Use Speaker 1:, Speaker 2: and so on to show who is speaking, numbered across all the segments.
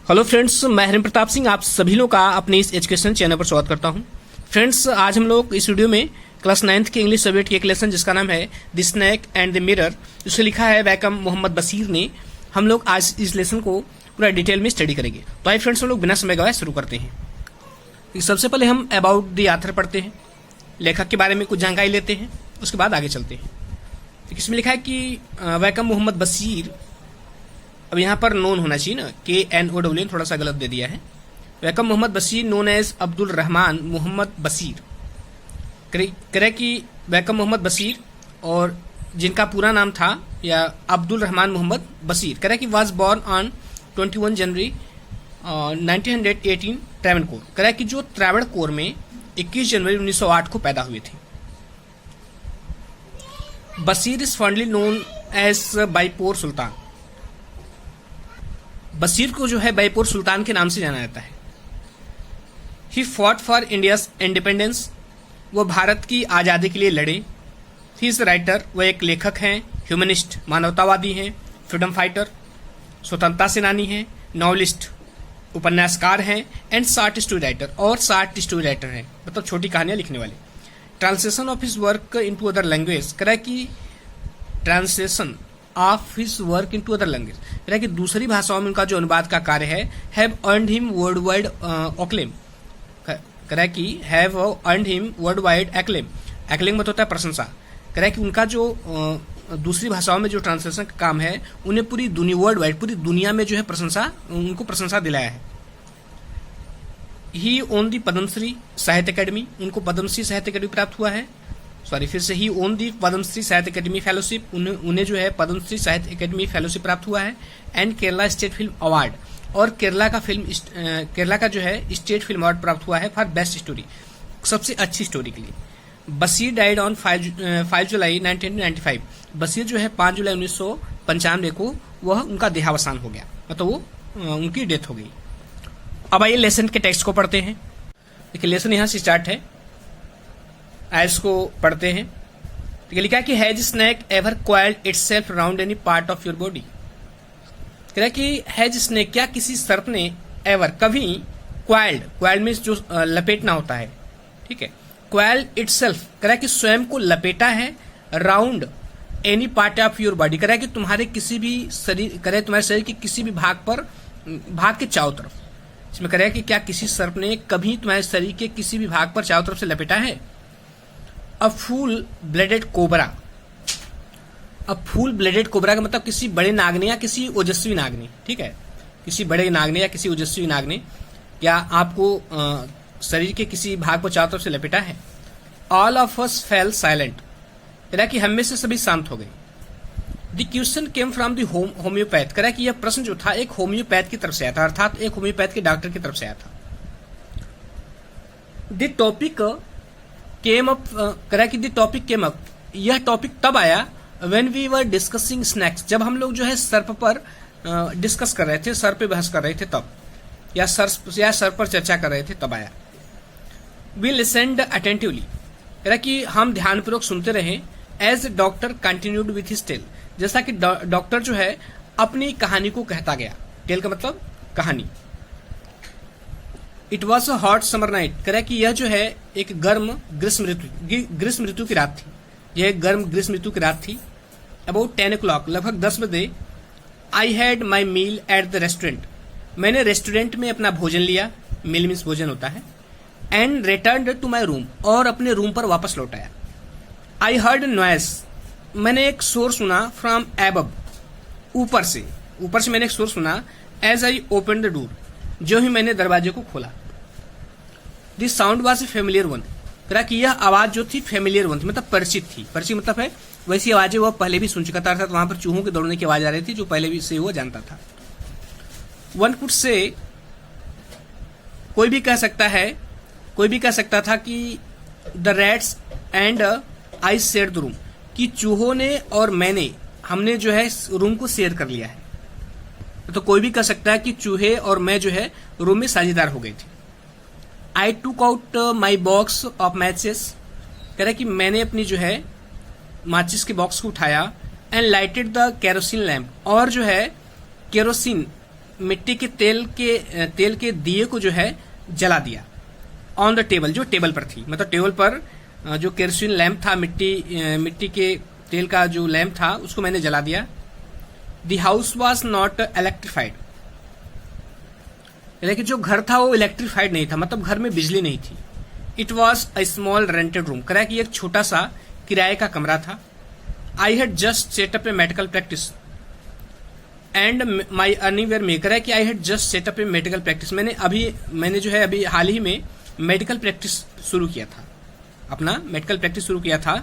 Speaker 1: Hello friends, मैं हरिम प्रताप सिंह आप सभी लोग का अपने इस एजुकेशन चैनल पर स्वागत करता हूं। फ्रेंड्स, आज हम लोग इस वीडियो में क्लास 9th के इंग्लिश सब्जेक्ट की एक लेसन जिसका नाम है the snake and the mirror, जिसे लिखा है वैकम मोहम्मद बशीर ने, हम लोग आज इस लेसन को पूरा डिटेल में स्टडी करेंगे। तो आइए फ्रेंड्स, हम लोग बिना समय गवाए शुरू करते हैं। सबसे पहले हम अबाउट द ऑथर पढ़ते हैं, लेखक के बारे में कुछ जानकारी लेते हैं, उसके बाद आगे चलते हैं। इसमें लिखा है कि वैकम मोहम्मद बशीर, अब यहाँ पर नोन होना चाहिए ना, KNOW थोड़ा सा गलत दे दिया है। वैकम मोहम्मद बशीर नोन एज अब्दुल रहमान मोहम्मद बशीर, करे कि वैकम मोहम्मद बशीर और जिनका पूरा नाम था या अब्दुल रहमान मोहम्मद बशीर, करे कि वाज बॉर्न ऑन 21 जनवरी 1918 ट्रैवनकोर, करे कि जो ट्रैवनकोर में 21 जनवरी 1908 को पैदा हुए थे। Basheer is fondly known as Beypore Sultan, Basheer को जो है बाईपोर सुल्तान के नाम से जाना जाता है। He fought for India's independence, वो भारत की आज़ादी के लिए लड़े। ही इज राइटर, वो एक लेखक हैं। ह्यूमनिस्ट, मानवतावादी हैं। फ्रीडम फाइटर, स्वतंत्रता सेनानी हैं। नॉवलिस्ट, उपन्यासकार हैं। एंड शॉर्ट स्टोरी राइटर, और शॉर्ट स्टोरी राइटर हैं, मतलब छोटी कहानियां लिखने वाले। Translation of his work into other language, करा कि translation of his work into other language, करा कि दूसरी भाषाओं में उनका जो अनुवाद का कार्य है, have earned him world wide acclaim, करा कि have earned him world wide acclaim, acclaim मतलब होता है प्रशंसा, करा कि उनका जो दूसरी भाषाओं में जो ट्रांसलेशन का काम है, उन्हें पूरी दुनिया, वर्ल्ड वाइड पूरी दुनिया में जो है प्रशंसा, उनको प्रशंसा दिलाया है। ही ओन दी पद्मश्री साहित्य अकेडमी, उनको पद्मश्री साहित्य अकेडमी प्राप्त हुआ है। सॉरी, फिर से ही ओन दी पद्मश्री साहित्य अकेडमी फेलोशिप, उन्हें जो है पद्मश्री साहित्य अकेडमी फेलोशिप प्राप्त हुआ है। And Kerala state film award, और केरला का जो है स्टेट फिल्म अवार्ड प्राप्त हुआ है फॉर बेस्ट स्टोरी, सबसे अच्छी स्टोरी के लिए। बशीर डाइड ऑन 5 जुलाई 1995, बशीर जो है 5 जुलाई 1995 को वह उनका देहावसान हो गया, मतलब वो उनकी डेथ हो गई। अब आइए लेसन के टेक्स्ट को पढ़ते हैं। देखिए, लेसन यहाँ से स्टार्ट है, आइस को पढ़ते हैं। तो लिखा है कि has snake ever coiled itself around any part of your body, कह रहा है कि हैज स्नेक, क्या किसी सर्प ने एवर कभी, क्वाइल्ड में जो लपेटना होता है, ठीक है, क्वाइल्ड इटसेल्फ, कह रहा है कि स्वयं को लपेटा है, round any part of your body, कह रहा है कि तुम्हारे किसी भी शरीर, कह रहा है तुम्हारे शरीर के किसी भी भाग के चारों तरफ। इसमें कह रहा है कि क्या किसी सर्प ने कभी तुम्हारे शरीर के किसी भी भाग पर चारों तरफ से लपेटा है। अ फुल ब्लेडेड कोबरा, अब फुल ब्लेडेड कोबरा का मतलब किसी बड़े नाग ने या किसी ओजस्वी नाग ने, ठीक है, किसी बड़े नाग ने या किसी ओजस्वी नाग ने क्या आपको शरीर के किसी भाग को चारों तरफ से लपेटा है। All of us fail silent, कह कि हम में से सभी शांत हो गए। The question came from the homeopath, कह कि यह प्रश्न जो था एक होम्योपैथ की तरफ से आया था, अर्थात एक होम्योपैथ के डॉक्टर की तरफ से आया था। द टॉपिक केम अप, कह कि द टॉपिक केम अप, यह टॉपिक तब आया When we were discussing snacks, जब हम लोग जो है सर्प पर डिस्कस कर रहे थे, सर पे बहस कर रहे थे तब, या सर पर चर्चा कर रहे थे तब आया। We listened attentively, कह कि हम ध्यानपूर्वक सुनते रहे। As doctor continued with his tale, जैसा कि डॉक्टर जो है अपनी कहानी को कहता गया। टेल का मतलब कहानी। It was a hot summer night, कह कि यह जो है एक गर्म ग्रीष्म ऋतु की रात थी, यह गर्म ग्रीष्म ऋतु की रात थी। अबाउट 10 o'clock, लगभग 10 बजे, I had my meal at the restaurant, मैंने रेस्टोरेंट में अपना भोजन लिया, मील मीन्स भोजन होता है। And return to my room, और अपने रूम पर वापस लौट आया। आई हर्ड नॉइस, मैंने एक शोर सुना। फ्रॉम एबव, ऊपर से मैंने एक शोर सुना। As I open the door, जो ही मैंने दरवाजे को खोला। This sound was a familiar one, कहा कि यह आवाज जो थी फेमिलियर वन थी, मतलब परिचित थी। परिचित मतलब है वैसी आवाजें वह पहले भी सुन चुका था, अर्थात वहां पर चूहों के दौड़ने की आवाज आ रही थी जो पहले भी से वो जानता था। वन कुड से, कोई भी कह सकता था कि the rats and I share the room, कि चूहों ने और मैंने, हमने जो है रूम को शेयर कर लिया है। तो कोई भी कह सकता है कि चूहे और मैं जो है रूम में साझेदार हो गए थे। आई टूक out my box of matches, कह रहा कि मैंने अपनी जो है माचिस के बॉक्स को उठाया। And lighted the kerosene lamp, और जो है केरोसिन मिट्टी के तेल के दिए को जो है जला दिया ऑन द टेबल, जो टेबल पर थी, मतलब टेबल पर जो केरोसिन लैंप था, मिट्टी के तेल का जो लैंप था उसको मैंने जला दिया। The house was not electrified, लेकिन जो घर था वो इलेक्ट्रीफाइड नहीं था, मतलब घर में बिजली नहीं थी। It was a small rented room, करा कि एक छोटा सा किराए का कमरा था। I had just set up a medical practice and my earning were meagre है कि I had just set up a medical practice, मैंने जो है अभी हाल ही में मेडिकल प्रैक्टिस शुरू किया था, अपना मेडिकल प्रैक्टिस शुरू किया था।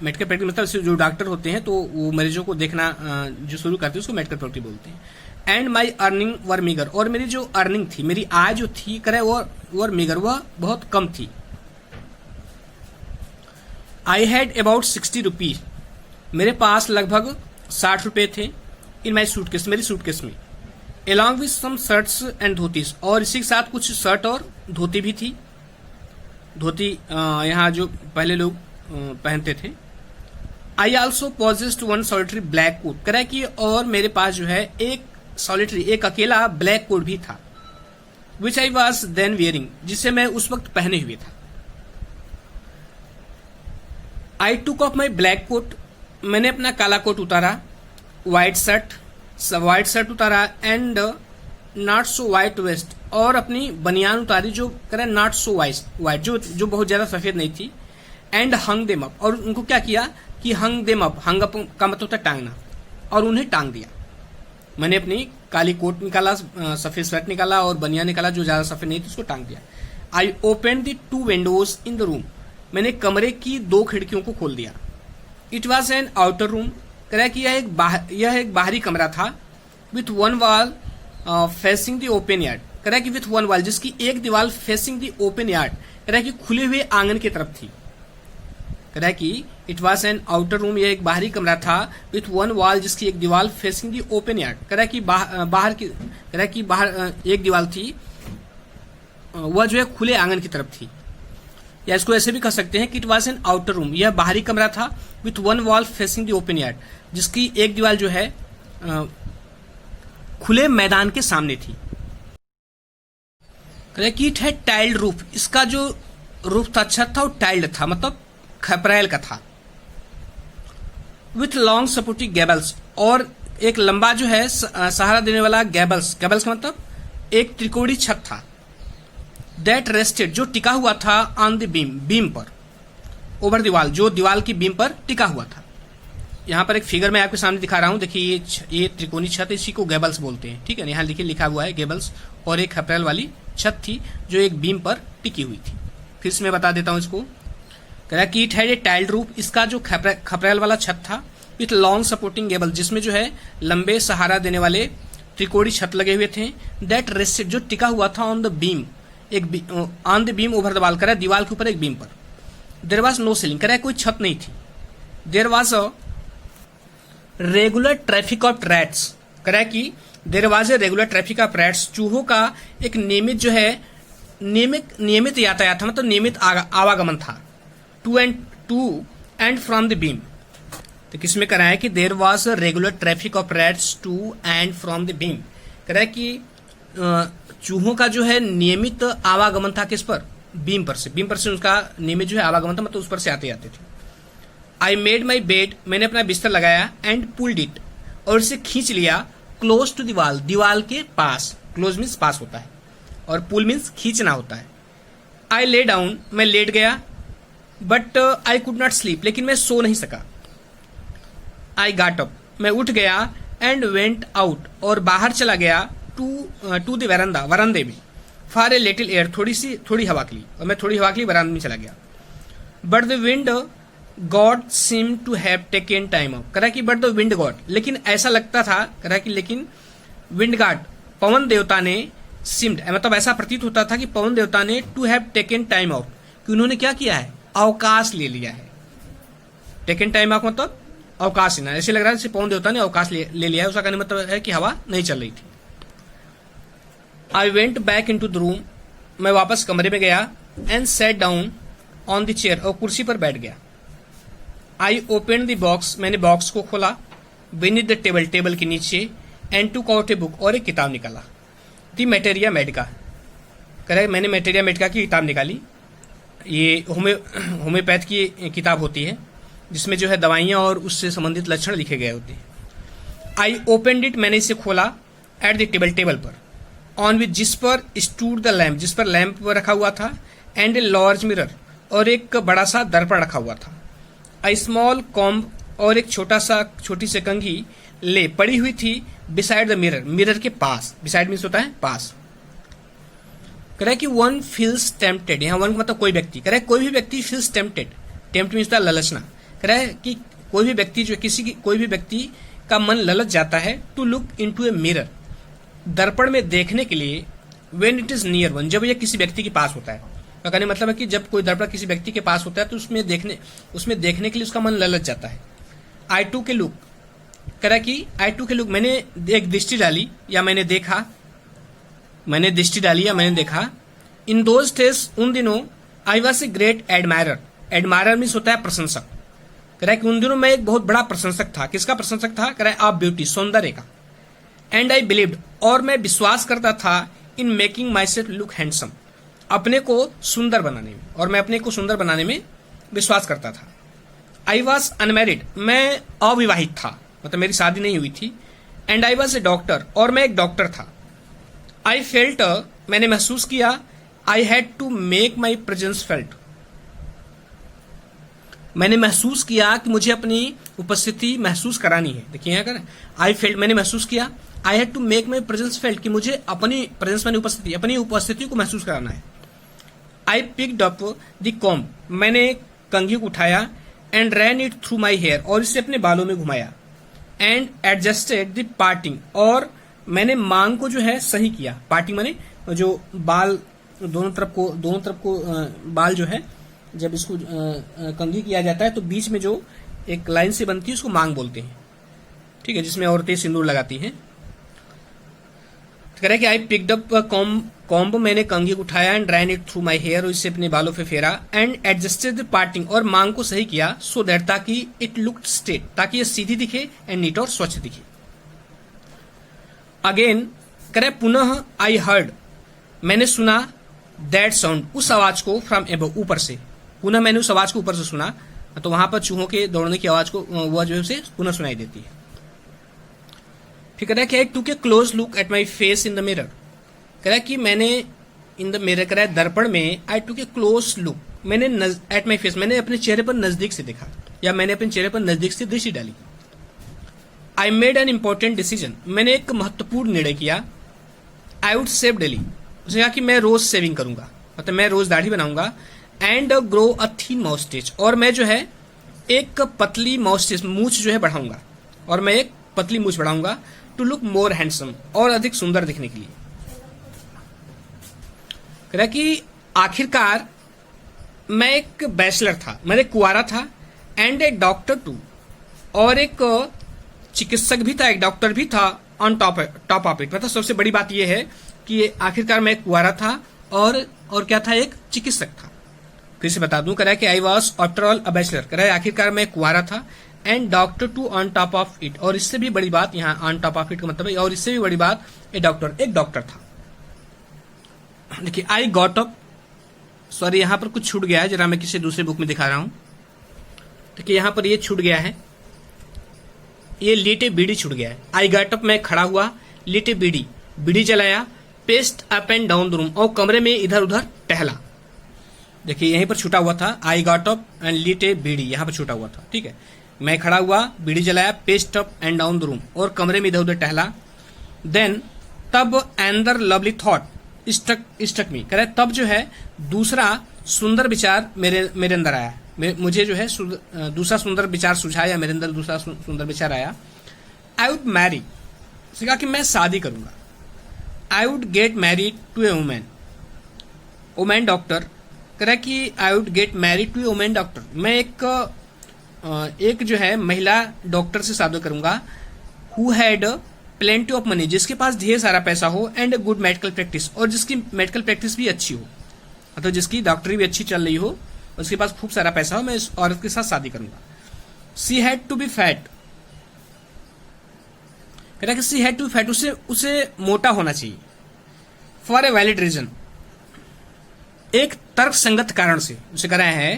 Speaker 1: मेडिकल प्रैक्टिस मतलब जो डॉक्टर होते हैं तो वो मरीजों को देखना जो शुरू करते हैं उसको मेडिकल प्रैक्टिस बोलते हैं। And my earning were meagre, और मेरी जो अर्निंग थी, मेरी आय जो थी करे वर मीगर, वह बहुत कम थी। आई हैड अबाउट 60 रुपीज, मेरे पास लगभग 60 रुपए थे। इन माई सूटकेस, मेरी सूटकेस में। Along with some shirts and dhotis, और इसी के साथ कुछ शर्ट और धोती भी थी। धोती यहाँ जो पहले लोग पहनते थे। I also possessed one solitary black coat, करा कि और मेरे पास जो है एक अकेला ब्लैक कोट भी था। Which I was then wearing, जिसे मैं उस वक्त पहने हुए था। I took off my black coat, मैंने अपना काला कोट उतारा। व्हाइट शर्ट उतारा and not so white vest, और अपनी बनियान उतारी जो करें नॉट सो व्हाइट, जो बहुत ज्यादा सफेद नहीं थी। एंड हंग देम अप, और उनको क्या किया कि हंग देम अप, हंग अप का मतलब होता है टांगना, और उन्हें टांग दिया। मैंने अपनी काली कोट निकाला, सफेद शर्ट निकाला और बनियान निकाला जो ज्यादा सफेद नहीं थी, उसको टांग दिया। आई open the 2 Windows in the room, मैंने कमरे की 2 खिड़कियों को खोल दिया। It was an outer room, कह कि यह एक बाहरी कमरा था। With one wall facing the open yard, कह कि विथ वन वॉल, जिसकी एक दीवार फेसिंग द ओपन यार्ड, कह कि खुले हुए आंगन की तरफ थी। कह कि it was an outer room, यह एक बाहरी कमरा था। विथ वन वॉल, जिसकी एक दीवार फेसिंग द ओपन यार्ड, कह कि बाहर एक दीवार थी, वह जो है खुले आंगन की तरफ थी। या इसको ऐसे भी कह सकते हैं कि it was an outer room, यह बाहरी कमरा था। With one wall facing the open yard, जिसकी एक दीवार जो है खुले मैदान के सामने थी। कि इट है टाइल्ड रूफ, इसका जो रूफ था, छत था, वो टाइल्ड था, मतलब खपरेल का था। विथ लॉन्ग सपोर्टिंग गैबल्स, और एक लंबा जो है सहारा देने वाला गैबल्स का मतलब एक त्रिकोणीय छत था। दैट रेस्टेड, जो टिका हुआ था ऑन द बीम पर, ओवर दीवाल, जो दीवाल की बीम पर टिका हुआ था। यहाँ पर एक फिगर मैं आपके सामने दिखा रहा हूं, देखिए ये त्रिकोणीय छत, इसी को गैबल्स बोलते हैं, ठीक है। यहाँ देखिए लिखा हुआ है गैबल्स, और एक खपरेल वाली छत थी जो एक बीम पर टिकी हुई थी। फिर से मैं बता देता हूं इसको। कह रहा कि it had a tiled roof, इसका जो खपरेल वाला छत था। विथ लॉन्ग सपोर्टिंग गैबल, जिसमें जो है लंबे सहारा देने वाले त्रिकोणीय छत लगे हुए थे। दैट रेस्टेड, जो टिका हुआ था on the beam, on the beam over the wall, करा दीवार के ऊपर एक बीम पर। देयर वॉज नो सीलिंग, करा कोई छत नहीं थी। There was a regular traffic of rats, करा कि there was a regular traffic of rats, चूहों का एक नियमित जो है नियमित यातायात था, मतलब नियमित आवागमन था। To and from the beam, तो किसमें करा है कि there was a regular traffic of rats to and from the beam, करा कि चूहों का जो है नियमित आवागमन था किस पर, बीम पर से उसका नियमित जो है आवागमन था, मतलब उस पर से आते थे। आई मेड माई बेड, मैंने अपना बिस्तर लगाया। एंड पुल्ड इट, और इसे खींच लिया। क्लोज टू दीवाल, दीवाल के पास, क्लोज मीन्स पास होता है और पुल मीन्स खींचना होता है। आई ले डाउन, मैं लेट गया। But I could not sleep, लेकिन मैं सो नहीं सका। आई गॉट अप, मैं उठ गया। एंड वेंट आउट, और बाहर चला गया। टू द वरांडा, वरांदे में। फॉर ए लिटिल एयर, थोड़ी हवा के लिए, और मैं थोड़ी हवा के लिए वरांडे में चला गया। But the wind god seem to have taken time off, करा कि बट द विंड गॉड, लेकिन ऐसा लगता था, करा कि लेकिन विंड गॉड, पवन देवता ने, सिम्ड मतलब ऐसा प्रतीत होता था कि पवन देवता ने to have taken time off, कि उन्होंने क्या किया है, अवकाश ले लिया है। टेकन टाइम ऑफ मतलब अवकाश लेना, ऐसे लग रहा है जैसे पवन देवता ने अवकाश ले लिया है। उसका कहने मतलब है कि हवा नहीं चल रही थी। I went back in to the room, मैं वापस कमरे में गया। And set down on the chair, और कुर्सी पर बैठ गया। आई ओपन द बॉक्स, मैंने बॉक्स को खोला। बीनीथ द टेबल, टेबल के नीचे। And took out a book, और एक किताब निकाला। दी मेटेरिया मेडिका, करेक्ट, मैंने मेटेरिया मेडिका की किताब निकाली। ये होम्योपैथ की किताब होती है जिसमें जो है दवाइयाँ और उससे संबंधित लक्षण लिखे गए होते हैं। आई ओपनड इट, मैंने इसे खोला। एट द टेबल पर, ऑन विच, जिस पर स्टूड द लैम्प, जिस पर लैम्प रखा हुआ था। एंड ए लार्ज मिरर, और एक बड़ा सा दर्पण रखा हुआ था। आई स्मॉल कॉम्ब, और एक छोटी सी कंघी ले पड़ी हुई थी। बिसाइड द मिरर, मिरर के पास, बिसाइड मीन्स होता है पास। कह रहा है कि वन फील्स टेम्पटेड, यहाँ वन मतलब कोई व्यक्ति, कह रहा है कोई भी व्यक्ति फील्स टेम्पटेड, टेम्प्ट मीन्स होता है ललचना। कह रहा है कि कोई भी व्यक्ति जो कोई भी व्यक्ति का मन ललच जाता है to look into a mirror, दर्पण में देखने के लिए। When it is near one, जब यह किसी व्यक्ति के पास होता है। तो कहने मतलब है कि जब कोई दर्पण किसी व्यक्ति के पास होता है तो उसमें देखने के लिए उसका मन ललच जाता है। आई टू के लुक, कह रहा है कि आई टू के लुक, मैंने एक दृष्टि डाली या मैंने देखा, मैंने दृष्टि डाली या मैंने देखा। इन दोज डेज, उन दिनों, I was a great admirer, admirer means होता है प्रशंसक। कह रहा है कि उन दिनों मैं एक बहुत बड़ा प्रशंसक था। किसका प्रशंसक था? कह रहा है ऑफ ब्यूटी, सौंदर्य का। एंड आई बिलीव्ड, और मैं विश्वास करता था, in making my self look handsome, अपने को सुंदर बनाने में, और मैं अपने को सुंदर बनाने में विश्वास करता था। आई वॉज अनमैरिड, मैं अविवाहित था, मतलब मेरी शादी नहीं हुई थी। And I was a doctor, और मैं एक डॉक्टर था। आई फेल्ट, मैंने महसूस किया। I had to make my presence felt, मैंने महसूस किया कि मुझे अपनी उपस्थिति महसूस करानी है। देखिए यहाँ कर, आई फेल्ट, मैंने महसूस किया। I had to make my presence felt, कि मुझे अपनी प्रेजेंस मानी उपस्थिति, अपनी उपस्थिति को महसूस कराना है। I picked up the comb, मैंने कंघी को उठाया। And ran it through my hair, और इसे अपने बालों में घुमाया। एंड एडजस्टेड द पार्टिंग, और मैंने मांग को जो है सही किया। पार्टिंग माने जो बाल दोनों तरफ को बाल जो है जब इसको कंघी किया जाता है तो बीच में जो एक लाइन से बनती है उसको मांग बोलते हैं, ठीक है, जिसमें औरतें सिंदूर लगाती हैं। कह रहा है कि आई पिक्ड अप कॉम्ब, मैंने कंघी को उठाया। And drew it through my hair, और इससे अपने बालों पे फेरा। एंड एडजस्टेड द पार्टिंग, और मांग को सही किया। सो दैट, ताकि इट लुक्ड स्ट्रेट, ताकि ये सीधी दिखे। एंड नीट, और स्वच्छ दिखे। अगेन कह रहा है पुनः, आई हर्ड, मैंने सुना। दैट साउंड, उस आवाज को। फ्रॉम एबव, ऊपर से। पुनः मैंने उस आवाज को ऊपर से सुना, तो वहां पर चूहों के दौड़ने की आवाज को वह जो है उसे पुनः सुनाई देती है। फिर कह रहा है कि I took a close look at my face in the mirror, कह रहा है कि मैंने इन द मिरर, कह रहा है दर्पण में। आई टुक ए क्लोज लुक, मैंने एट माई फेस, मैंने अपने चेहरे पर नजदीक से देखा, या मैंने अपने चेहरे पर नजदीक से दृष्टि डाली। I made an important decision, मैंने एक महत्वपूर्ण निर्णय किया। आई वुड सेव डेली, उसने कहा कि मैं रोज सेविंग करूंगा, मतलब मैं रोज दाढ़ी बनाऊंगा। एंड ग्रो अ थीन माउस्टेच, और मैं जो है एक पतली माउस्टेच, मूछ जो है बढ़ाऊंगा, और मैं एक पतली मूछ बढ़ाऊंगा। टू लुक मोर हैंडसम, और अधिक सुंदर दिखने के लिए। कह रहा कि आखिरकार मैं एक बैचलर था, मैं एक कुंवारा था। एंड ए डॉक्टर टू, और एक चिकित्सक भी था, एक डॉक्टर भी था। ऑन टॉप ऑफ इट, मतलब सबसे बड़ी बात यह है कि आखिरकार मैं एक कुंवारा था और क्या था, एक चिकित्सक था। फिर से बता दूं, कह रहा है कि I was after all a bachelor, कह रहा है आखिरकार मैं कुंवारा था। And doctor too on top of it, और इससे भी बड़ी बात, यहाँ ऑन टॉप ऑफ इट का मतलब है, और इससे भी बड़ी बात, एक डॉक्टर था। देखिए आई गॉट अप, सॉरी यहाँ पर कुछ छूट गया है, जरा मैं किसी दूसरे बुक में दिखा रहा हूं। देखिए यहाँ पर ये छूट गया है, ये लीटे बीड़ी छूट गया है। आई गॉट अप, मैं खड़ा हुआ। लीटे बीड़ी जलाया। Paste up and down the room, और कमरे में इधर उधर टहला। देखिए यहीं पर छूटा हुआ था, आई गॉट अप एंड लीट ए बीड़ी, यहां पर छूटा हुआ था, ठीक है। मैं खड़ा हुआ, बीड़ी जलाया, paste up and down the room, और कमरे में इधर उधर टहला। देन, तब एंदर लवली थॉट स्ट्रक मी, कह रहा है तब जो है दूसरा सुंदर विचार मेरे अंदर आया। मुझे जो है दूसरा सुंदर विचार सुझाया, मेरे अंदर दूसरा सुंदर विचार आया। आई वुड मैरी, कहा कि मैं शादी करूंगा। I would get married to a women doctor, कह रहा है कि I would get married to a women doctor, मैं एक जो है महिला डॉक्टर से शादी करूंगा। Who had plenty of money, जिसके पास ढेर सारा पैसा हो। एंड गुड मेडिकल प्रैक्टिस, और जिसकी मेडिकल प्रैक्टिस भी अच्छी हो, मतलब जिसकी डॉक्टरी भी अच्छी चल रही हो, उसके पास खूब सारा पैसा हो, मैं इस औरत के साथ शादी करूंगा। She had to be fat, कह रहा है कि she had to be fat, उसे मोटा होना चाहिए। फॉर ए वैलिड रीजन, एक तर्क संगत कारण से। उसे कह रहा है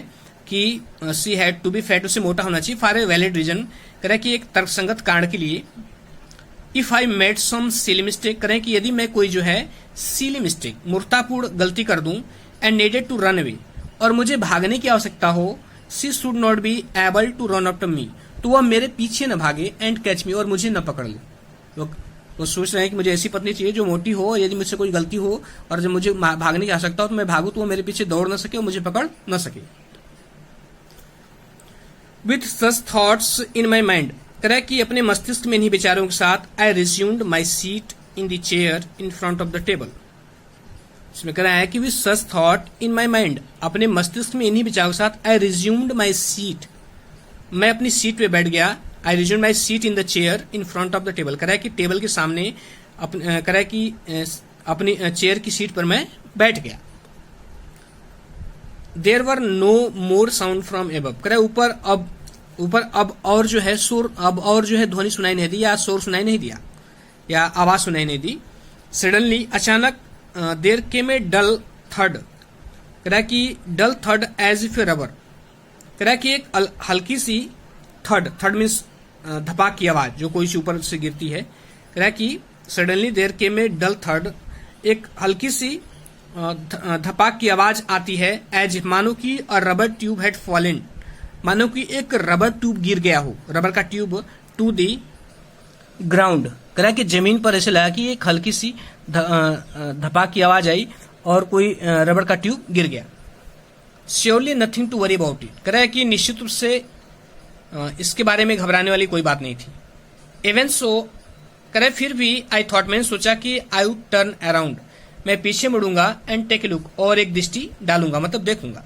Speaker 1: कि she had to be fat, उसे मोटा होना चाहिए। फॉर ए वैलिड रीजन, कह रहा है कि एक तर्क संगत कारण के लिए। If I made some silly mistake, कह रहे हैं कि यदि मैं कोई जो है सिली मिस्टेक, मूर्खतापूर्ण गलती कर दूं, and needed to run away, और मुझे भागने की आवश्यकता हो, she should not be able to run after me, तो वह मेरे पीछे न भागे, एंड कैच मी, और मुझे न पकड़ ले। वो सोच रहे हैं कि मुझे ऐसी पत्नी चाहिए जो मोटी हो, और यदि मुझसे कोई गलती हो और जब मुझे भागने की आवश्यकता हो तो मैं भागू तो वो मेरे पीछे दौड़ न सके और मुझे पकड़ न सके। With such thoughts in my mind, कह रहा है कि अपने मस्तिष्क में इन्हीं विचारों के साथ I resumed my seat in the chair in front of the table. इसमें कह रहा है कि with such thought in my mind, अपने मस्तिष्क में इन्हीं विचारों के साथ आई रिज्यूम्ड माई सीट, मैं अपनी सीट पे बैठ गया। I resume my seat in the chair in front of the table, कह रहा है कि टेबल के सामने कह रहा है कि अपनी चेयर की सीट पर मैं बैठ गया। There were no more sound from above, कह रहा है ऊपर अब और जो है शोर, अब और जो है ध्वनि सुनाई नहीं दी, या शोर सुनाई नहीं दिया, या आवाज सुनाई नहीं दी। सडनली, अचानक, देयर केम ए डल थर्ड, कह रहा है कि डल थर्ड एज इफ ए रबर, कह रहा है कि एक हल्की सी थर्ड मीन्स धपाक की आवाज जो कोई सी ऊपर से गिरती है। कह रहा है कि suddenly there came a dull थर्ड, एक हल्की सी धपाक की आवाज आती है, एज मानो कि अ रबर ट्यूब हैड फॉलन, मानो कि एक रबर ट्यूब गिर गया हो, रबर का ट्यूब, टू दी ग्राउंड, कह रहा है कि जमीन पर ऐसे लगा कि एक हल्की सी धपाक की आवाज आई और कोई रबर का ट्यूब गिर गया। Surely nothing to worry about it, कह रहा है कि निश्चित रूप से इसके बारे में घबराने वाली कोई बात नहीं थी। इवन सो, कह रहा है फिर भी आई थॉट, मैंने सोचा कि आई वुड टर्न अराउंड, मैं पीछे मुड़ूंगा, एंड टेक ए लुक, और एक दृष्टि डालूंगा, मतलब देखूंगा।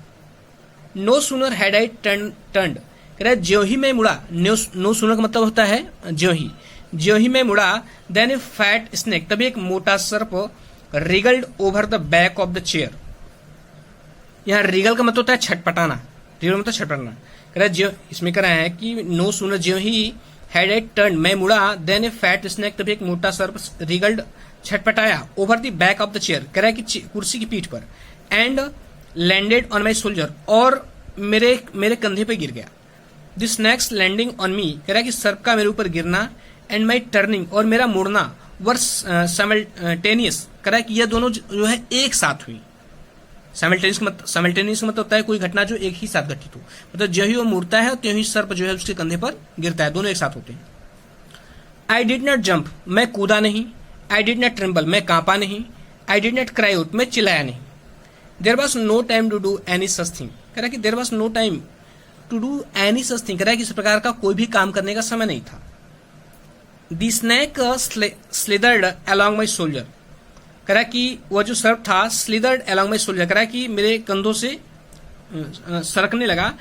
Speaker 1: No sooner had I turned, कह रहा है ज्यों ही मैं मुड़ा, नो सुनर का मतलब होता है ज्यों ही मैं मुड़ा, देन ए फैट स्नेक, तभी एक मोटा सर्प रिगल्ड over the back of the chair. यहाँ रिगल का मतलब होता है छटपटाना, रिगल मतलब छटपटाना। कह रहा है ज्यों, इसमें कह रहा है कि नो सुनर ज्यों ही हैड आई टर्न, मैं मुड़ा, देन ए फैट स्नेक, तभी एक मोटा सर्प रिगल्ड छटपटाया, over the back of the chair, कह रहा है कि कुर्सी की पीठ पर, and landed on my shoulder, और मेरे कंधे पे गिर गया। This next landing on me, कह रहा है कि सर्प का मेरे ऊपर गिरना, एंड माई टर्निंग, और मेरा मुड़ना, वर साइमल्टेनियस, कह रहा है कि यह दोनों जो है एक साथ हुई। साइमल्टेनियस मतलब होता है कोई घटना जो एक ही साथ घटित हो, मतलब जो ही वो मुड़ता है त्यों ही सर्प जो है उसके कंधे पर गिरता है, दोनों एक साथ होते हैं। आई डिड नॉट जंप, मैं कूदा नहीं। आई डिड नॉट ट्रेम्बल, मैं कांपा नहीं। I did not cry out, मैं चिल्लाया नहीं। There was no time to do any such thing, कह रहा है कि there was no time to do any such thing, कह रहा है कि इस प्रकार का कोई भी काम करने का समय नहीं था। दी स्नैक स्लिदर्ड अलॉन्ग माई शोल्डर, कह रहा है कि वह जो सर्प था स्लिदर्ड अलॉन्ग माई शोल्डर, कह रहा है कि मेरे कंधों से सरकने लगा,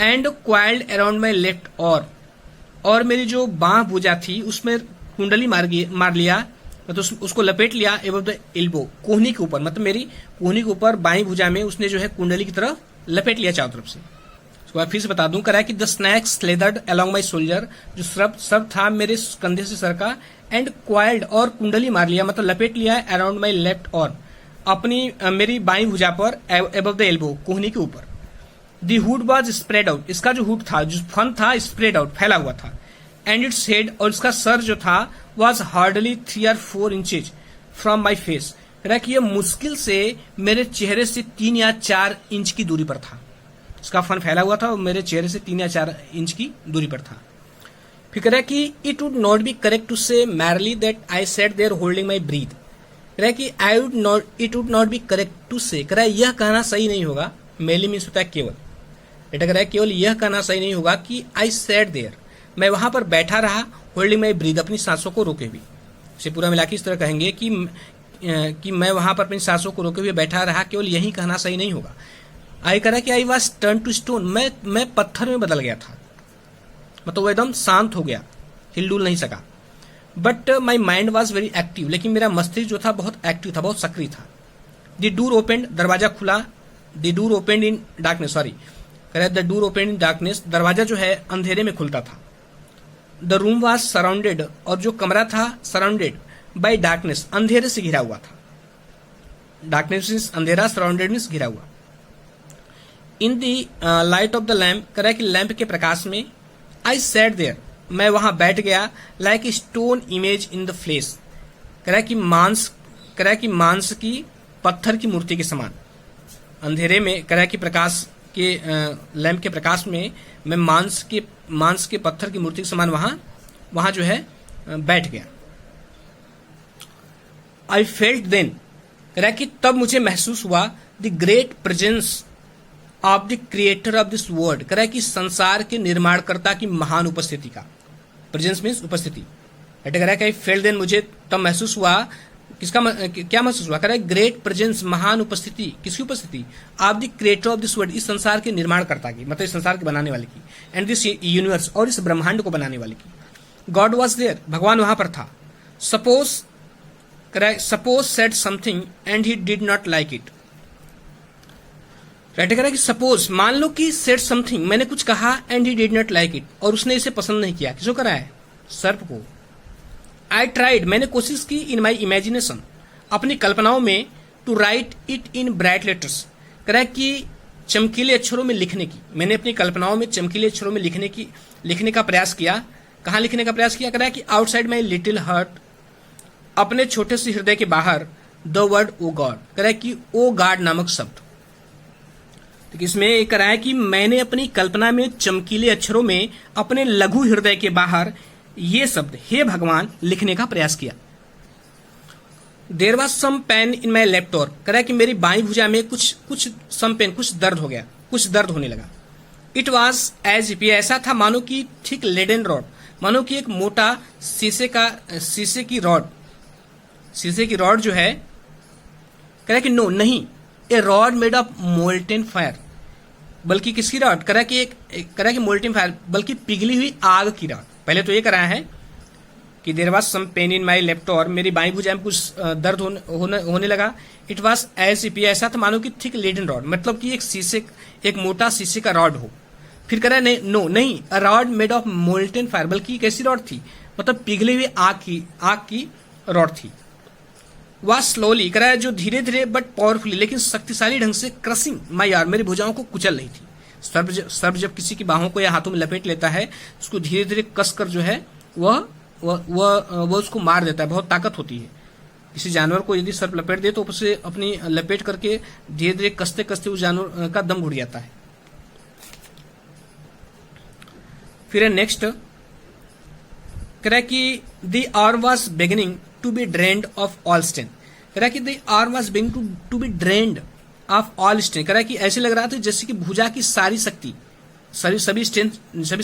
Speaker 1: and coiled around my left, और मेरी जो बाह भुजा थी उसमें कुंडली मार लिया, मतलब उसको लपेट लिया, एबव द एल्बो, कोहनी के ऊपर, मतलब मेरी कोहनी के ऊपर बाई भुजा में उसने जो है कुंडली की तरह लपेट लिया चारों तरफ से। उसके बाद फिर से बता दूं, कह रहा है कि the snake slithered along my shoulder, जो सर्प था मेरे कंधे से सरका, एंड क्वाइल्ड, और कुंडली मार लिया, मतलब लपेट लिया अराउंड माई लेफ्ट, और अपनी मेरी बाई भुजा पर, एबव द एल्बो, कोहनी के ऊपर। दी हुड वॉज स्प्रेड आउट, इसका जो हुड था, जो फन था, स्प्रेड आउट, फैला हुआ था। एंड इट्स हेड, और इसका सर जो था, was hardly 3 or 4 inches from my face, कह रहा है कि यह मुश्किल से मेरे चेहरे से 3 या 4 इंच की दूरी पर था। इसका फन फैला हुआ था और मेरे चेहरे से 3 या 4 इंच की दूरी पर था। फिर कह रहा है कि it would not be correct to say merely that I sat there holding my breath, कह रहा है कि it would not be correct to say, कह रहा है यह कहना सही नहीं होगा, मेनली मीन्स होता है केवल, बेटा कह रहा है केवल यह कहना सही नहीं होगा कि आई सेट देयर, मैं वहां पर बैठा रहा, होल्डिंग माई ब्रीथ, अपनी सांसों को रोके हुए। इसे पूरा मिला के इस तरह कहेंगे कि मैं वहां पर अपनी सांसों को रोके हुए बैठा रहा, केवल यही कहना सही नहीं होगा। आई कह रहा है कि I was turn to stone, मैं पत्थर में बदल गया था, मतलब वो एकदम शांत हो गया, हिलडुल नहीं सका। But my mind was very active, लेकिन मेरा मस्तिष्क जो था बहुत एक्टिव था, बहुत सक्रिय था। द डोर ओपेंड, दरवाजा खुला। The door opened in darkness, sorry, कह रहा है the door opened in darkness, दरवाजा जो है अंधेरे में खुलता था। द रूम वॉज सराउंडेड, और जो कमरा था सराउंडेड बाई डार्कनेस, अंधेरे से घिरा हुआ था। डार्कनेस मीन्स अंधेरा, सराउंडेड मीन्स घिरा हुआ। इन दी लाइट ऑफ द लैम्प, कह रहा है कि लैंप के प्रकाश में, आई सैट देयर, मैं वहां बैठ गया, like a stone image in the flesh, कह रहा है कि मांस की पत्थर की मूर्ति के समान। अंधेरे में, कह रहा है कि प्रकाश के लैंप के प्रकाश में मैं मांस के पत्थर की मूर्ति के समान वहां जो है बैठ गया। आई फेल्ट देन, कह रहा है कि तब मुझे महसूस हुआ the great presence of the creator of this world, कह रहा है कि संसार के निर्माणकर्ता की महान उपस्थिति का। प्रेजेंस मीन्स उपस्थिति। कह रहा है कि आई फेल्ट देन, मुझे तब महसूस हुआ, क्या महसूस हुआ, कह रहा है ग्रेट प्रेजेंस, महान उपस्थिति, किसकी उपस्थिति, of the creator of this world, इस संसार के निर्माणकर्ता की, मतलब इस संसार के बनाने वाले की, एंड दिस यूनिवर्स, और इस ब्रह्मांड को बनाने वाले की। गॉड वॉज देयर, भगवान वहां पर था। Suppose said something and he did not like it, right. कह रहा है कि सपोज, मान लो कि सेड समथिंग, मैंने कुछ कहा, and he did not like it, और उसने इसे पसंद नहीं किया। किसको करा है, सर्प को। आई ट्राइड, मैंने कोशिश की, इन माई इमेजिनेशन, अपनी कल्पनाओं में, to write it in bright letters, कह रहा है कि चमकीले अक्षरों में लिखने की, मैंने अपनी कल्पनाओं में चमकीले अक्षरों में लिखने का प्रयास किया। कहाँ लिखने का प्रयास किया, कह रहा है कि आउटसाइड माई लिटिल हार्ट, अपने छोटे से हृदय के बाहर, द वर्ड ओ गॉड, कह रहा है कि ओ गॉड नामक शब्द। तो इसमें एक कह रहा है कि मैंने अपनी कल्पना में चमकीले अक्षरों में अपने लघु हृदय के बाहर ये शब्द, हे भगवान, लिखने का प्रयास किया। There was some pain in my left ओर, कह रहा है कि मेरी बाईं भुजा में कुछ दर्द हो गया, कुछ दर्द होने लगा। इट वॉज एज इफ, ऐसा था मानो कि थिक लेडन रॉड, मानो कि एक मोटा शीशे की रॉड जो है, कह रहा है कि नो, नहीं, a rod made of molten fire, बल्कि किसकी रॉड, कह रहा है कि मोल्टेन फायर, बल्कि पिघली हुई आग की रॉड। पहले तो ये करा है कि there was some pain in my left, और मेरी बाईं भुजा में कुछ दर्द होने लगा। इट वाज एज इफ, ऐसा था मानो कि थिक लेडन रॉड, मतलब कि एक मोटा शीशे का रॉड हो। फिर कह रहा है नो, नहीं, a rod made of molten fire, बल्कि कैसी रॉड थी, मतलब पिघली हुई आग की रॉड थी। वह स्लोली, कह रहा है जो धीरे धीरे बट पावरफुली, लेकिन शक्तिशाली ढंग से, क्रसिंग माई आर्म, मेरी भुजाओं को कुचल रही थी। सर्प जब किसी की बाहों को या हाथों में लपेट लेता है, उसको धीरे धीरे कसकर जो है वह उसको मार देता है। बहुत ताकत होती है। किसी जानवर को यदि सर्प लपेट दे तो उसे अपनी लपेट करके धीरे धीरे कसते कसते उस जानवर का दम घुट जाता है। फिर नेक्स्ट कह रहा है कि the hour was beginning to be drained of all strength, कह रहा है कि the hour was beginning to be drained of all strength, कह रहा है कि ऐसे लग रहा था जैसे कि भुजा की सारी शक्ति, सभी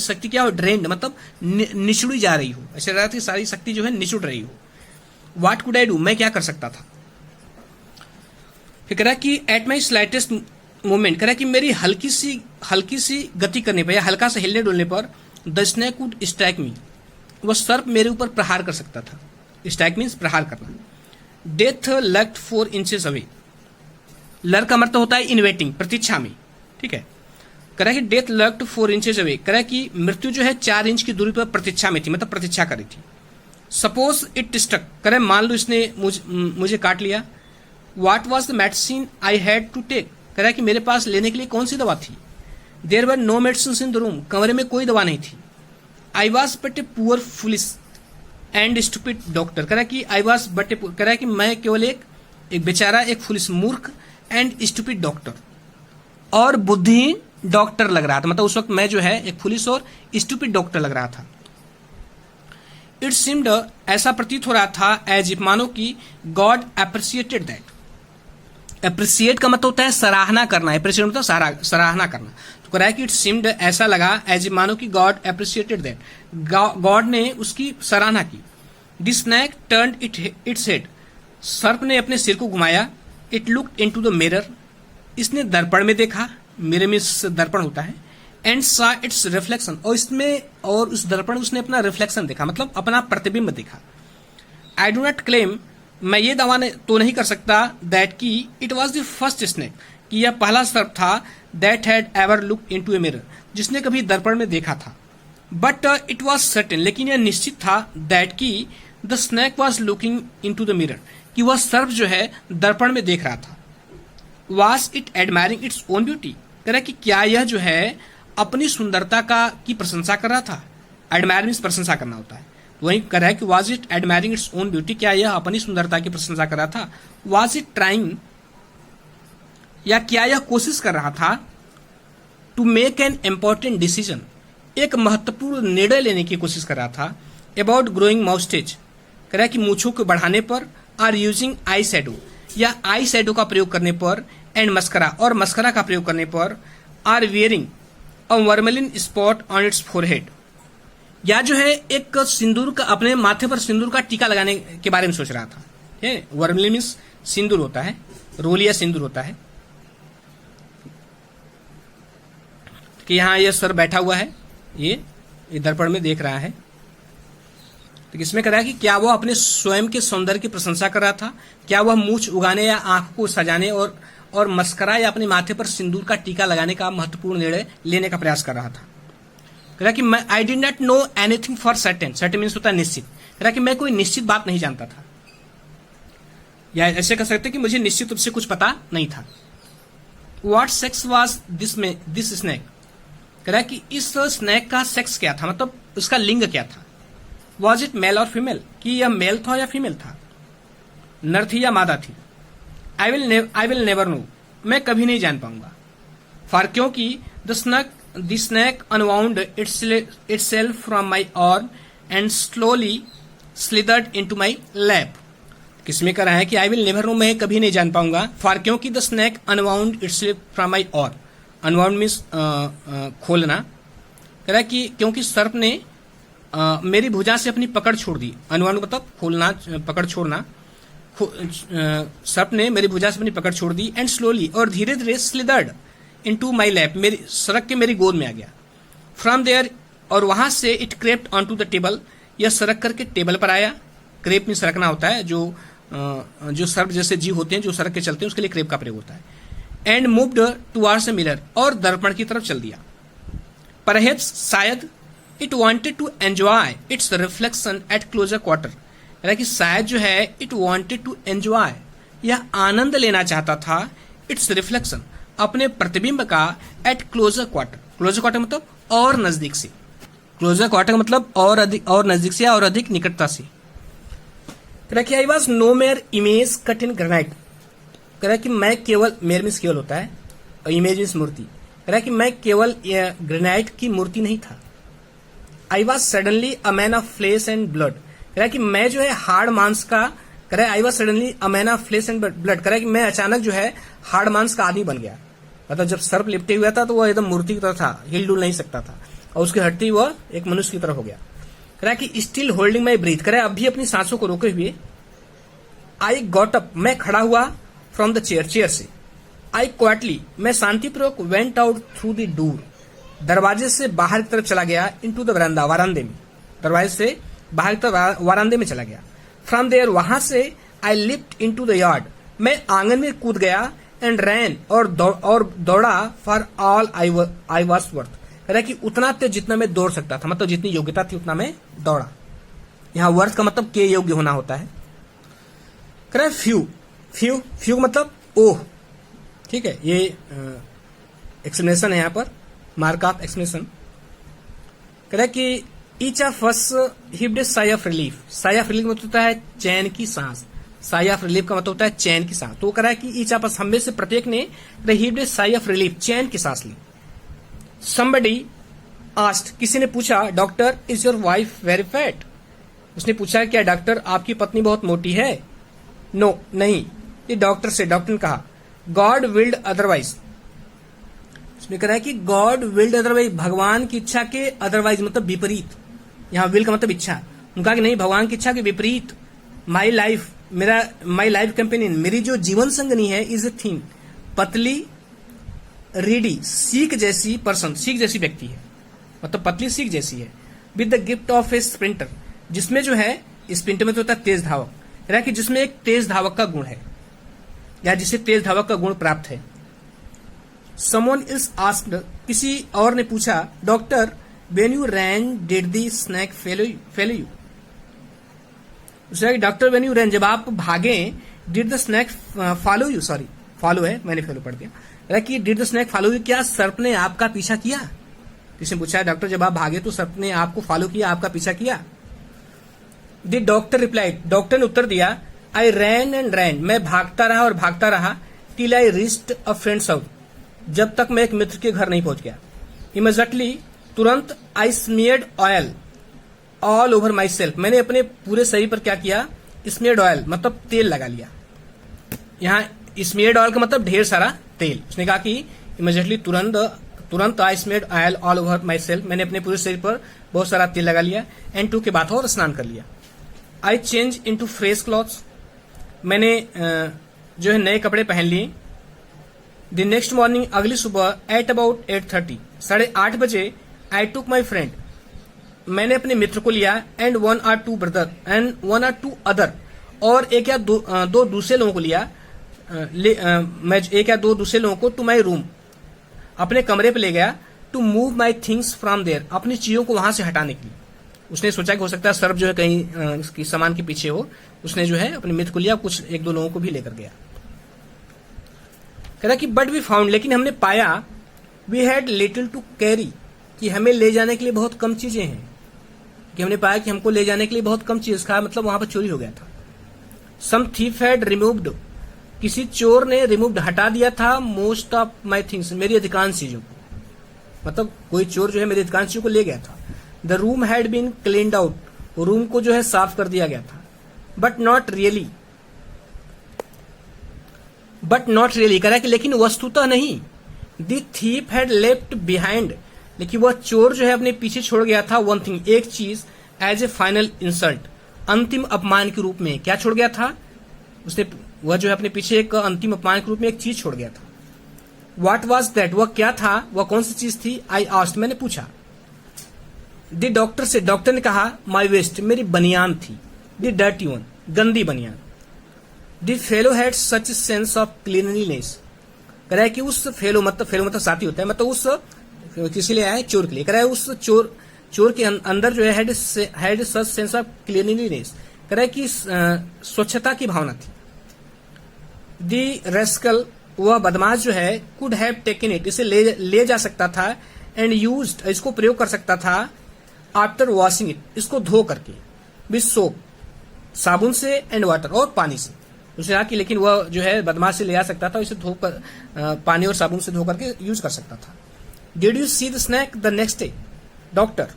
Speaker 1: शक्ति क्या हो, ड्रेन्ड मतलब निचुड़ी जा रही हो। ऐसे लग रहा था कि सारी शक्ति जो है निचुड़ रही हो। व्हाट कुड आई डू, मैं क्या कर सकता था। फिर कह रहा है कि एट माई स्लाइटेस्ट मूवमेंट, कह रहा है कि मेरी हल्की सी गति करने पर या हल्का सा हिलने डुलने पर, द स्नेक वुड स्ट्राइक मी, वह सर्प मेरे ऊपर प्रहार कर सकता था। स्ट्राइक मीन्स प्रहार करना। डेथ लर्क्ड 4 इंचेस अवे, लर्क का मतलब होता है इन वेटिंग, प्रतीक्षा में, ठीक है। कह रहा है कि डेथ लर्क्ड 4 इंचेस अवे, कह रहा है कि मृत्यु जो है 4 इंच की दूरी पर प्रतीक्षा में थी, मतलब प्रतीक्षा कर रही थी। सपोज इट स्ट्रक, कह रहा है मान लो इसने मुझे काट लिया। What was the medicine I had to take, कह रहा है कि मेरे पास लेने के लिए कौन सी दवा थी। There were no medicine in the room, कमरे में कोई दवा नहीं थी। I was but a poor foolish and stupid doctor, कह रहा है कि आई वॉज बट ए, कह रहा है कि मैं केवल एक बेचारा, एक फुलिश मूर्ख, एंड स्टूपिड डॉक्टर, और बुद्धिहीन डॉक्टर लग रहा था। मतलब उस वक्त मैं जो है एक फुलिश और स्टूपिड डॉक्टर लग रहा था। इट सीम्ड, ऐसा प्रतीत हो रहा था, एज इफ, मानो कि गॉड अप्रिसिएटेड दैट। अप्रिसिएट का मतलब होता है सराहना करना, अप्रिसिएट मतलब सराहना करना। तो कह रहा है कि इट सीम्ड, ऐसा लगा, एज इफ, मानो कि गॉड अप्रिसिएटेड दैट, गॉड ने उसकी सराहना की। The snake turned its head, सर्प ने अपने सिर को घुमाया। It looked into the mirror, इसने दर्पण में देखा, मिरर में दर्पण होता है। एंड सा इट्स रिफ्लेक्शन, और उस दर्पण में उसने अपना रिफ्लेक्शन देखा, मतलब अपना प्रतिबिंब देखा। आई डू नॉट क्लेम, मैं ये दावा तो नहीं कर सकता, दैट की it was the first snake, कि यह पहला सर्प था, that had ever looked into a mirror, जिसने कभी दर्पण में देखा था। बट इट वॉज सर्टेन, लेकिन यह निश्चित था दैट कि the snake was looking in to the mirror, कि वह सर्प जो है दर्पण में देख रहा था। Was it admiring its own beauty, कह रहा कि क्या यह जो है अपनी सुंदरता की प्रशंसा कर रहा था। एडमायर मीन्स प्रशंसा करना होता है, वही कह रहा है कि was it admiring its own beauty, क्या यह अपनी सुंदरता की प्रशंसा कर रहा था। वॉज इट ट्राइंग, या क्या यह कोशिश कर रहा था to make an important decision, एक महत्वपूर्ण निर्णय लेने की कोशिश कर रहा था। अबाउट ग्रोइंग माउस्टेज, कह रहा है कि मूछों को बढ़ाने पर, आर यूजिंग आई शैडो, या आई शैडो का प्रयोग करने पर, एंड मस्करा, और मस्करा का प्रयोग करने पर, are wearing a vermilion spot on its forehead, या जो है एक सिंदूर का, अपने माथे पर सिंदूर का टीका लगाने के बारे में सोच रहा था। वर्मेलिन मीन्स सिंदूर होता है, रोल या सिंदूर होता है, कि यहाँ यह सर बैठा हुआ है, ये दर्पण में देख रहा है। तो इसमें कह रहा है कि क्या वह अपने स्वयं के सौंदर्य की प्रशंसा कर रहा था, क्या वह मूछ उगाने या आंख को सजाने और मस्करा या अपने माथे पर सिंदूर का टीका लगाने का महत्वपूर्ण निर्णय लेने का प्रयास कर रहा था। कह रहा कि मैं आई did not know anything for certain, certain means होता है निश्चित, कह रहा कि मैं कोई निश्चित बात नहीं जानता था, या ऐसे कह सकते कि मुझे निश्चित रूप से कुछ पता नहीं था। What sex was this snake, कह रहा कि इस स्नैक का सेक्स क्या था, मतलब उसका लिंग क्या था। वॉज इट मेल और फीमेल, कि यह मेल था या फीमेल था, नर थी या मादा थी। आई विल नेवर नो, मैं कभी नहीं जान पाऊंगा। फॉर, क्योंकि the snake unwound itself from my arm and slowly slithered into my lap. किसमें कह रहा है कि आई विल नेवर नो, मैं कभी नहीं जान पाऊंगा। फॉर, क्योंकि the snake unwound itself from my arm, unwound means खोलना, कह रहा है कि क्योंकि सर्प ने मेरी भुजा से अपनी पकड़ छोड़ दी। अनवाउंड मतलब खोलना, पकड़ छोड़ना। सर्प ने मेरी भुजा से अपनी पकड़ छोड़ दी, एंड स्लोली, और धीरे धीरे स्लिदर्ड इनटू माई लैप, मेरी सरक के मेरी गोद में आ गया। फ्रॉम देयर, और वहां से it crept on to the table, यह सरक करके टेबल पर आया। क्रेप में सरकना होता है, जो सर्प जैसे जीव होते हैं जो सरक के चलते हैं, उसके लिए क्रेप का प्रयोग होता है। And moved towards the mirror, और दर्पण की तरफ चल दिया। परहैप्स, शायद, it wanted to enjoy its reflection at closer quarter, कि शायद जो है इट वॉन्टेड टू एंजॉय, यह आनंद लेना चाहता था, इट्स रिफ्लेक्शन, अपने प्रतिबिंब का, at closer quarter. Closer quarter मतलब और नजदीक से, क्लोजर क्वार्टर मतलब और अधिक, और नजदीक से, और अधिक निकटता से। I was no mere image cut in granite, कह रहा कि मैं केवल, मेयर मीन्स केवल होता है, और इमेज मीन्स मूर्ति, कह रहा कि मैं केवल ग्रेनाइट की मूर्ति नहीं था। I was suddenly a man of flesh and blood, कह रहा कि मैं जो है हार्ड मांस का, कह रहा है I was suddenly a man of flesh and blood, कह रहा कि मैं अचानक जो है हार्ड मांस का आदमी बन गया। मतलब जब सर्प लिपटे हुआ था तो वह एकदम मूर्ति की तरह था, हिल डुल नहीं सकता था, और उसकी हटती वह एक मनुष्य की तरह हो गया। कह रहा कि स्टिल होल्डिंग माई ब्रीथ, कह रहा अब भी अपनी सांसों को रोके हुए। आई गॉट अप, मैं खड़ा हुआ, फ्रॉम द चेयर से। आई क्वाइटली, मैं शांतिपूर्वक, went out through the door, दरवाजे से बाहर की तरफ चला गया, इनटू द वरांदा, वारांदे में, दरवाजे से बाहर की तरफ वारांदे में चला गया। फ्रॉम देयर, वहां से, आई लिफ्ट इनटू द यार्ड, मैं आंगन में कूद गया, एंड रैन, और दौड़ा, for all I was worth, कह रहा कि उतना तेज जितना मैं दौड़ सकता था, मतलब जितनी योग्यता थी उतना मैं दौड़ा। यहाँ वर्थ का मतलब के योग्य होना होता है। कह रहा फ्यू मतलब ओह, ठीक है, ये एक्सप्लेनेशन है यहाँ पर, मार्क ऑफ एक्सप्लेनेशन। कह रहा कि each of us heaved sigh of relief, sigh of relief मतलब होता है चैन की सांस, साई ऑफ रिलीफ का मतलब होता है चैन की सांस। तो कह रहा है कि ईच ऑफ अस, हम में से प्रत्येक ने हिव्ड साई ऑफ रिलीफ, चैन की सांस ली। somebody asked, किसी ने पूछा, doctor is your wife very fat, उसने पूछा क्या डॉक्टर आपकी पत्नी बहुत मोटी है। नो, नहीं, ये डॉक्टर ने कहा गॉड विल्ड अदरवाइज, उसने कहा कि गॉड विल्ड अदरवाइज, भगवान की इच्छा के अदरवाइज मतलब विपरीत, यहाँ विल का मतलब इच्छा, उन्होंने कहा कि नहीं, भगवान की इच्छा के विपरीत, my life, my life companion, मेरी जो जीवन संगनी है, इज ए थिन, पतली, रीडी, सीख जैसी पर्सन, सीख जैसी व्यक्ति है, मतलब पतली सीख जैसी है, with the gift of A sprinter, जिसमें जो है, स्प्रिंटर में तो होता है तेज धावक, यानी कि जिसमें एक तेज धावक का गुण है, या जिसे तेज धावक का गुण प्राप्त है। समवन इज आस्क्ड, किसी और ने पूछा, doctor when you ran did the snake fellow you. दूसरा डॉक्टर व्हेन यू रैन, जब आप भागे, did the snake follow you, sorry follow है, मैंने फेलो पढ़ दिया, कि did the snake follow you, क्या सर्प ने आपका पीछा किया। किसी ने पूछा डॉक्टर जब आप भागे तो सर्प ने आपको फॉलो किया, आपका पीछा किया। द डॉक्टर रिप्लाइड, डॉक्टर ने उत्तर दिया, आई रैन एंड रैन, मैं भागता रहा और भागता रहा, till I reached a friends house, जब तक मैं एक मित्र के घर नहीं पहुंच गया। इमीडिएटली, तुरंत, I smeared oil all over myself, मैंने अपने पूरे शरीर पर क्या किया, स्मीयर्ड ऑयल मतलब तेल लगा लिया। यहाँ स्मीयर्ड ऑयल का मतलब ढेर सारा तेल। उसने कहा कि इमीडिएटली, तुरंत I smeared oil all over myself, मैंने अपने पूरे शरीर पर बहुत सारा तेल लगा लिया। एंड टू के बाद और स्नान कर लिया। I change into fresh clothes, मैंने जो है नए कपड़े पहन लिए। द नेक्स्ट मॉर्निंग, अगली सुबह, एट अबाउट 8:30, 8:30 बजे, आई टुक माई फ्रेंड, मैंने अपने मित्र को लिया, and 1 or 2 brother and 1 or 2 other, और एक या दो दूसरे लोगों को लिया, मैं एक या दो दूसरे लोगों को, टू माई रूम, अपने कमरे पे ले गया, to move my things from there, अपनी चीजों को वहां से हटाने के लिए। उसने सोचा कि हो सकता है सर्प जो है कहीं सामान के पीछे हो, उसने जो है अपने मित्र को लिया, कुछ एक दो लोगों को भी लेकर गया। कह रहा कि बट वी फाउंड, लेकिन हमने पाया, we had little to carry, कि हमें ले जाने के लिए बहुत कम चीजें हैं, कि हमने पाया कि हमको ले जाने के लिए बहुत कम चीज, का मतलब वहां पर चोरी हो गया था। सम थीफ हैड रिमूव्ड, किसी चोर ने रिमूव्ड हटा दिया था, मोस्ट ऑफ माई थिंग्स, मेरी अधिकांश चीजों को, मतलब कोई चोर जो है मेरी अधिकांश चीजों को ले गया था। The room had been cleaned out, room को जो है साफ कर दिया गया था। बट नॉट रियली, कह रहा है कि लेकिन वस्तुतः नहीं। The thief had left behind, लेकिन वह चोर जो है अपने पीछे छोड़ गया था, वन थिंग, एक चीज, एज ए फाइनल इंसल्ट, अंतिम अपमान के रूप में। क्या छोड़ गया था उसने, वह जो है अपने पीछे एक अंतिम अपमान के रूप में एक चीज छोड़ गया था। व्हाट वाज दैट, वह क्या था, वह कौन सी चीज थी। आई आस्क्ड, मैंने पूछा। द डॉक्टर से, डॉक्टर ने कहा, माई वेस्ट, मेरी बनियान थी। द डर्टी वन, गंदी बनियान। The fellow had such sense of cleanliness, कह रहा है कि उस फेलो मतलब साथी होता है, मतलब उस किसी लिए आए, चोर के लिए, कह रहा है उस चोर के अंदर जो है had such sense of cleanliness, कह रहा है कि स्वच्छता की भावना थी। द रेस्कल, वह बदमाश जो है, कुड हैव टेकन इट, इसे ले जा सकता था, एंड यूज्ड, इसको प्रयोग कर सकता था, आफ्टर वॉशिंग इट, इसको धो करके, विथ सोप, साबुन से, एंड वाटर, और पानी से। उसने कहा कि लेकिन वह जो है बदमाश से ले आ सकता था, इसे धोकर पानी और साबुन से धो करके यूज कर सकता था। Did you see the snake the next day, doctor,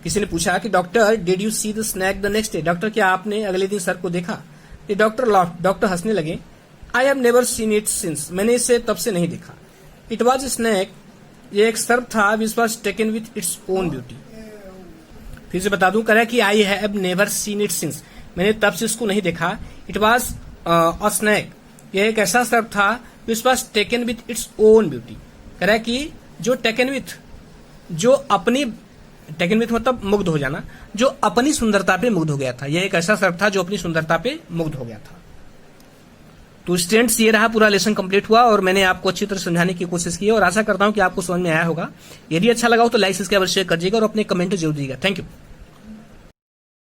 Speaker 1: किसी ने पूछा कि doctor, did you see the snake the next day, doctor क्या आपने अगले दिन सर्प को देखा। द डॉक्टर लॉफ्ड, डॉक्टर हंसने लगे। I have never seen it since, मैंने इसे तब से नहीं देखा। इट वॉज स्नैक, ये एक सर्प था, which was taken with its own beauty. फिर से बता दूं, कह रहा है कि I have never seen it since, मैंने तब से इसको नहीं देखा। इट वॉज अ स्नैक, यह एक ऐसा सर्प था, which was taken with its own beauty, कह रहा है कि जो टेकन विथ मतलब मुग्ध हो जाना, जो अपनी सुंदरता पे मुग्ध हो गया था। यह एक ऐसा सर्प था जो अपनी सुंदरता पे मुग्ध हो गया था। तो स्टूडेंट्स, ये रहा, पूरा लेसन कंप्लीट हुआ और मैंने आपको अच्छी तरह समझाने की कोशिश की और आशा करता हूं कि आपको समझ में आया होगा। यदि अच्छा लगा हो तो लाइक, सब्सक्राइब और शेयर कर दीजिएगा और अपने कमेंट जरूर दीजिएगा। Thank you.